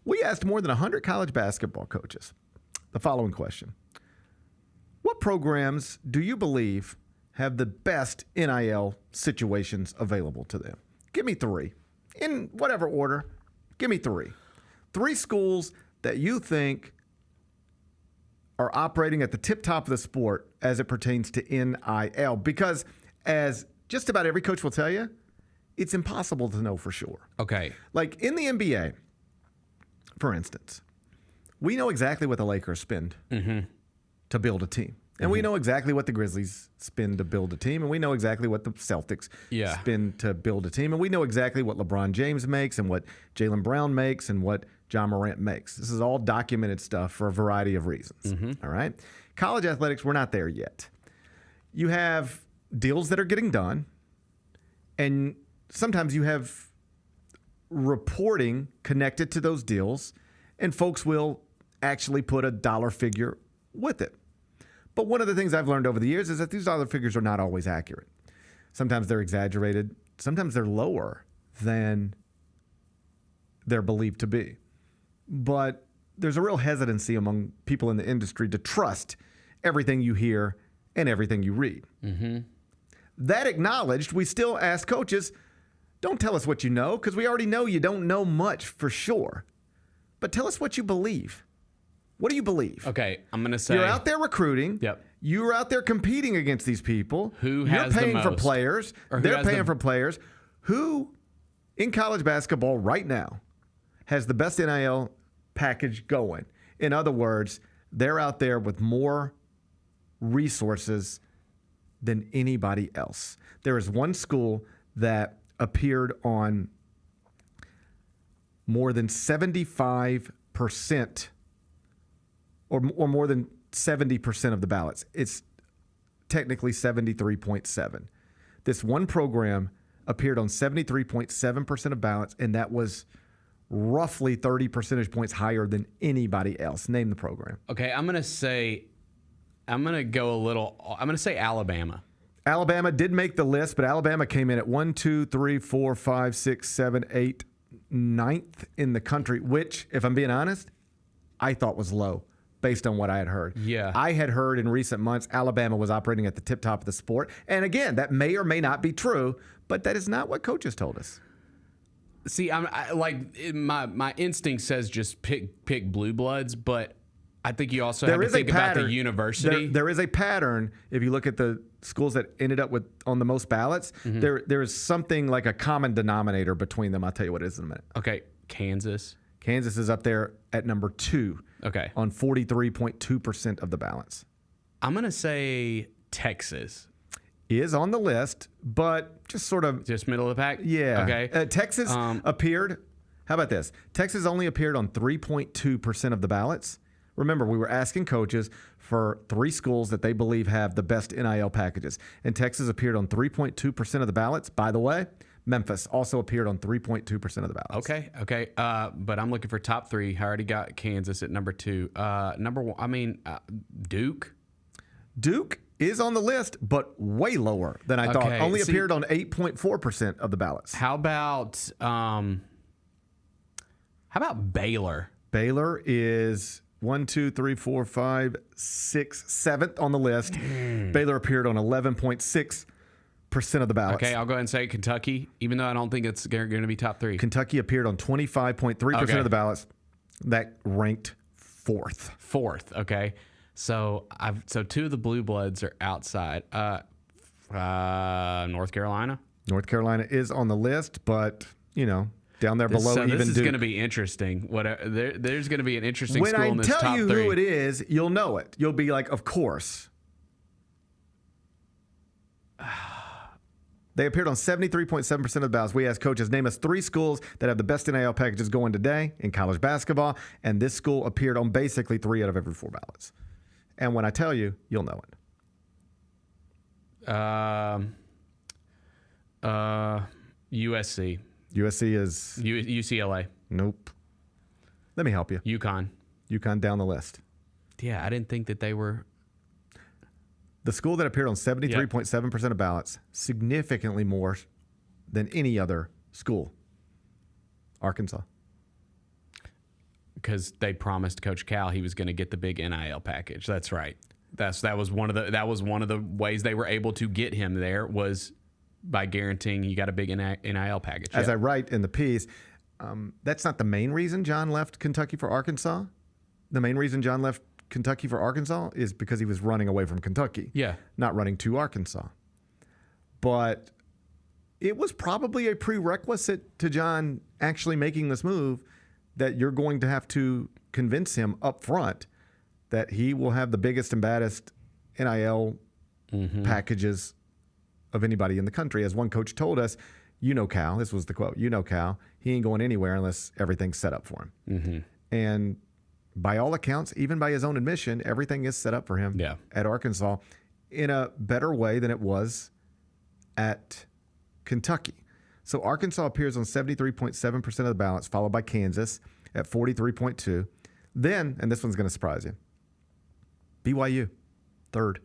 We asked more than 100 college basketball coaches the following question. What programs do you believe have the best NIL situations available to them? Give me 3. In whatever order, give me 3. 3 schools that you think are operating at the tip top of the sport as it pertains to NIL. Because as just about every coach will tell you, it's impossible to know for sure. Okay. Like in the NBA, for instance, we know exactly what the Lakers spend to build a team. And we know exactly what the Grizzlies spend to build a team. And we know exactly what the Celtics spend to build a team. And we know exactly what LeBron James makes and what Jaylen Brown makes and what John Morant makes. This is all documented stuff for a variety of reasons. All right? College athletics, we're not there yet. You have deals that are getting done. And sometimes you have reporting connected to those deals. And folks will actually put a dollar figure with it. But one of the things I've learned over the years is that these dollar figures are not always accurate. Sometimes they're exaggerated. Sometimes they're lower than they're believed to be. But there's a real hesitancy among people in the industry to trust everything you hear and everything you read. That acknowledged, we still ask coaches, don't tell us what you know, because we already know you don't know much for sure. But tell us what you believe. What do you believe? Okay, I'm going to say... You're out there recruiting. Yep. You're out there competing against these people. Who has You're paying the for most? players. They're paying for players. Who, in college basketball right now, has the best NIL package going? In other words, they're out there with more resources than anybody else. There is one school that appeared on more than 75% or more than 70% of the ballots. It's technically 73.7. This one program appeared on 73.7% of ballots, and that was roughly 30 percentage points higher than anybody else. Name the program. Okay, I'm going to say Alabama. Alabama did make the list, but Alabama came in at 1, 2, 3, 4, 5, 6, 7, 8, 9th in the country, which, if I'm being honest, I thought was low based on what I had heard. Yeah. I had heard in recent months Alabama was operating at the tip top of the sport. And again, that may or may not be true, but that is not what coaches told us. See, my instinct says just pick blue bloods, but I think you also have to think about the university. There is a pattern. If you look at the schools that ended up with on the most ballots, there is something like a common denominator between them. I'll tell you what it is in a minute. Okay, Kansas. Kansas is up there at number 2. Okay. On 43.2% of the ballots. I'm going to say Texas. Is on the list, but just sort of... Just middle of the pack? Yeah. Okay. Texas appeared... How about this? Texas only appeared on 3.2% of the ballots. Remember, we were asking coaches for 3 schools that they believe have the best NIL packages. And Texas appeared on 3.2% of the ballots. By the way, Memphis also appeared on 3.2% of the ballots. Okay. But I'm looking for top 3. I already got Kansas at number 2. Number 1, Duke. Duke is on the list, but way lower than I thought. Only appeared on 8.4% of the ballots. How about Baylor? Baylor is 1, 2, 3, 4, 5, 6, 7th on the list. Baylor appeared on 11.6% of the ballots. Okay, I'll go ahead and say Kentucky, even though I don't think it's going to be top 3. Kentucky appeared on 25.3% of the ballots. That ranked 4th. 4th, okay. So 2 of the blue bloods are outside. North Carolina. North Carolina is on the list, but down there below even Duke. This is going to be interesting. There's going to be an interesting school in this top 3. When I tell you who it is, you'll know it. You'll be like, of course. They appeared on 73.7% of the ballots. We asked coaches, name us 3 schools that have the best NIL packages going today in college basketball. And this school appeared on basically 3 out of every 4 ballots. And when I tell you, you'll know it. USC. USC is... UCLA. Nope. Let me help you. UConn. UConn down the list. Yeah, I didn't think that they were... The school that appeared on 73.7% of ballots, significantly more than any other school. Arkansas. because they promised Coach Cal he was going to get the big NIL package. That's right. That was one of the ways they were able to get him there, was by guaranteeing you got a big NIL package. As I write in the piece, that's not the main reason John left Kentucky for Arkansas. The main reason John left Kentucky for Arkansas is because he was running away from Kentucky. Yeah. Not running to Arkansas. But it was probably a prerequisite to John actually making this move that you're going to have to convince him up front that he will have the biggest and baddest NIL packages of anybody in the country. As one coach told us, Cal, this was the quote, Cal, he ain't going anywhere unless everything's set up for him. And by all accounts, even by his own admission, everything is set up for him at Arkansas in a better way than it was at Kentucky. So Arkansas appears on 73.7% of the ballots, followed by Kansas at 43.2%. Then, and this one's going to surprise you, BYU, third.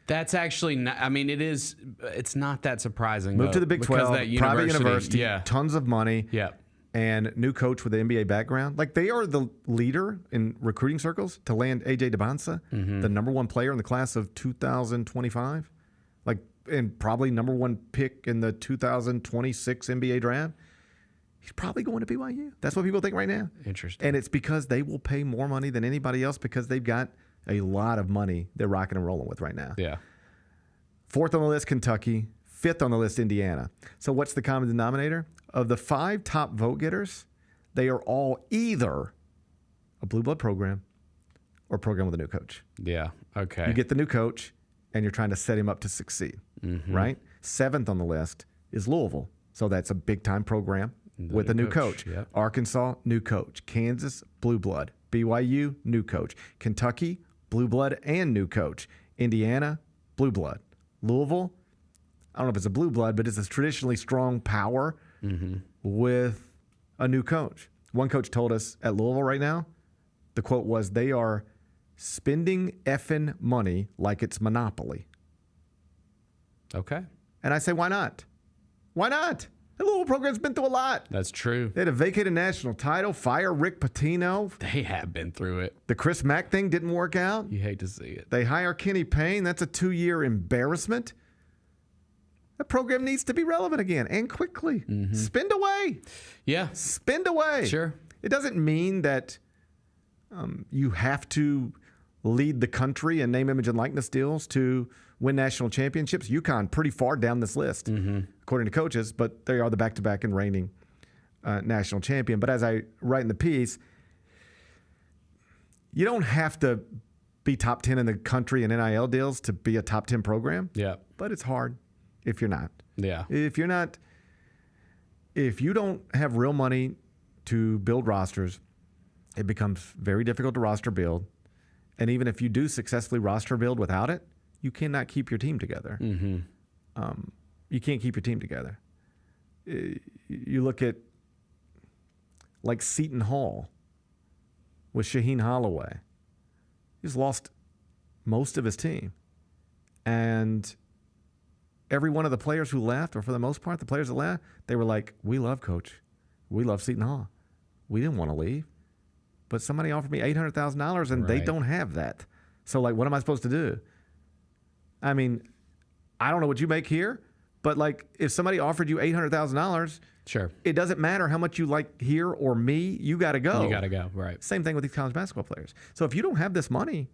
That's actually not, it's not that surprising. Moved to the Big 12, private university, tons of money, and new coach with an NBA background. Like, they are the leader in recruiting circles to land A.J. DeBonsa, the number one player in the class of 2025, and probably number one pick in the 2026 NBA draft. He's probably going to BYU. That's what people think right now. Interesting. And it's because they will pay more money than anybody else because they've got a lot of money they're rocking and rolling with right now. Yeah. Fourth on the list, Kentucky. Fifth on the list, Indiana. So what's the common denominator? Of the 5 top vote getters, they are all either a blue blood program or a program with a new coach. Yeah. Okay. You get the new coach, and you're trying to set him up to succeed, right? Seventh on the list is Louisville. So that's a big-time program with a new coach. Yep. Arkansas, new coach. Kansas, blue blood. BYU, new coach. Kentucky, blue blood and new coach. Indiana, blue blood. Louisville, I don't know if it's a blue blood, but it's a traditionally strong power with a new coach. One coach told us at Louisville right now, the quote was, they are spending effing money like it's Monopoly. Okay. And I say, why not? Why not? The Louisville program's been through a lot. That's true. They had to vacate a national title, fire Rick Pitino. They have been through it. The Chris Mack thing didn't work out. You hate to see it. They hire Kenny Payne. That's a 2-year embarrassment. That program needs to be relevant again, and quickly. Spend away. Yeah. Spend away. Sure. It doesn't mean that you have to lead the country in name, image, and likeness deals to win national championships. UConn pretty far down this list, according to coaches, but they are the back-to-back and reigning national champion. But as I write in the piece, you don't have to be top 10 in the country in NIL deals to be a top 10 program. Yeah. But it's hard if you're not. Yeah. If you don't have real money to build rosters, it becomes very difficult to roster build. And even if you do successfully roster build without it, you cannot keep your team together. You can't keep your team together. You look at like Seton Hall with Shaheen Holloway. He's lost most of his team. And every one of the players who left, or for the most part, the players that left, they were like, we love Coach. We love Seton Hall. We didn't want to leave. But somebody offered me $800,000 and they don't have that. So, like, what am I supposed to do? I mean, I don't know what you make here, but, like, if somebody offered you $800,000, sure, it doesn't matter how much you like here or me, you got to go. You got to go, right. Same thing with these college basketball players. So if you don't have this money,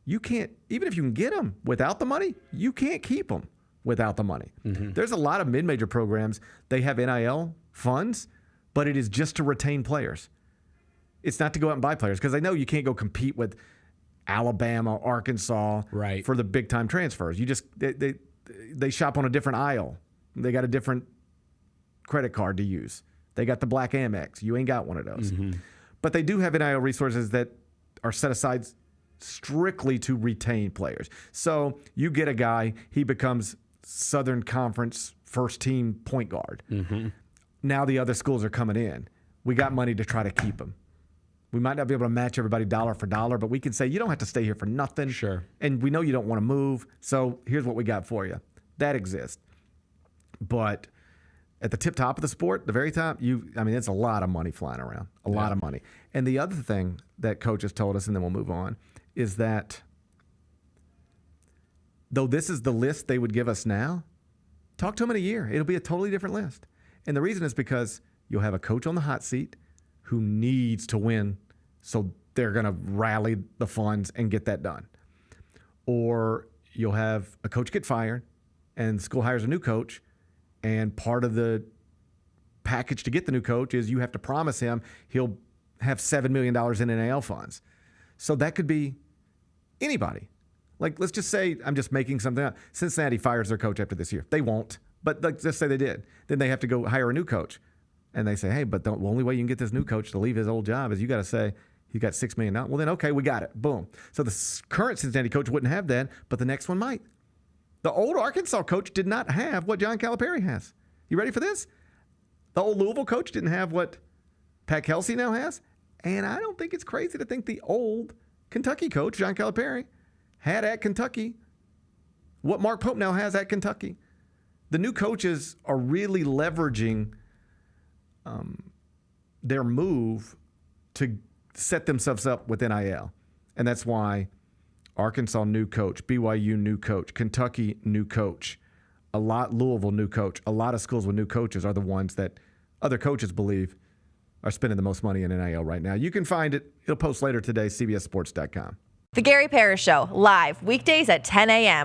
you can't, even if you can get them without the money, you can't keep them without the money. There's a lot of mid-major programs, they have NIL funds, but it is just to retain players. It's not to go out and buy players because they know you can't go compete with Alabama, Arkansas for the big-time transfers. You just they shop on a different aisle. They got a different credit card to use. They got the Black Amex. You ain't got one of those. But they do have NIL resources that are set aside strictly to retain players. So you get a guy, he becomes Southern Conference first-team point guard. Now the other schools are coming in. We got money to try to keep him. We might not be able to match everybody dollar for dollar, but we can say, you don't have to stay here for nothing. Sure. And we know you don't want to move, so here's what we got for you. That exists. But at the top of the sport, the very top, it's a lot of money flying around, a lot of money. And the other thing that coaches told us, and then we'll move on, is that though this is the list they would give us now, talk to them in a year. It'll be a totally different list. And the reason is because you'll have a coach on the hot seat who needs to win, so they're going to rally the funds and get that done. Or you'll have a coach get fired, and the school hires a new coach, and part of the package to get the new coach is you have to promise him he'll have $7 million in NIL funds. So that could be anybody. Like, let's just say, I'm just making something up. Cincinnati fires their coach after this year. They won't, but let's just say they did. Then they have to go hire a new coach. And they say, hey, but the only way you can get this new coach to leave his old job is you got to say, he got $6 million. Well, then, okay, we got it. Boom. So the current Cincinnati coach wouldn't have that, but the next one might. The old Arkansas coach did not have what John Calipari has. You ready for this? The old Louisville coach didn't have what Pat Kelsey now has. And I don't think it's crazy to think the old Kentucky coach, John Calipari, had at Kentucky what Mark Pope now has at Kentucky. The new coaches are really leveraging their move to set themselves up with NIL. And that's why Arkansas new coach, BYU new coach, Kentucky new coach, Louisville new coach, a lot of schools with new coaches are the ones that other coaches believe are spending the most money in NIL right now. You can find it. It'll post later today, cbssports.com. The Gary Parrish Show, live weekdays at 10 a.m.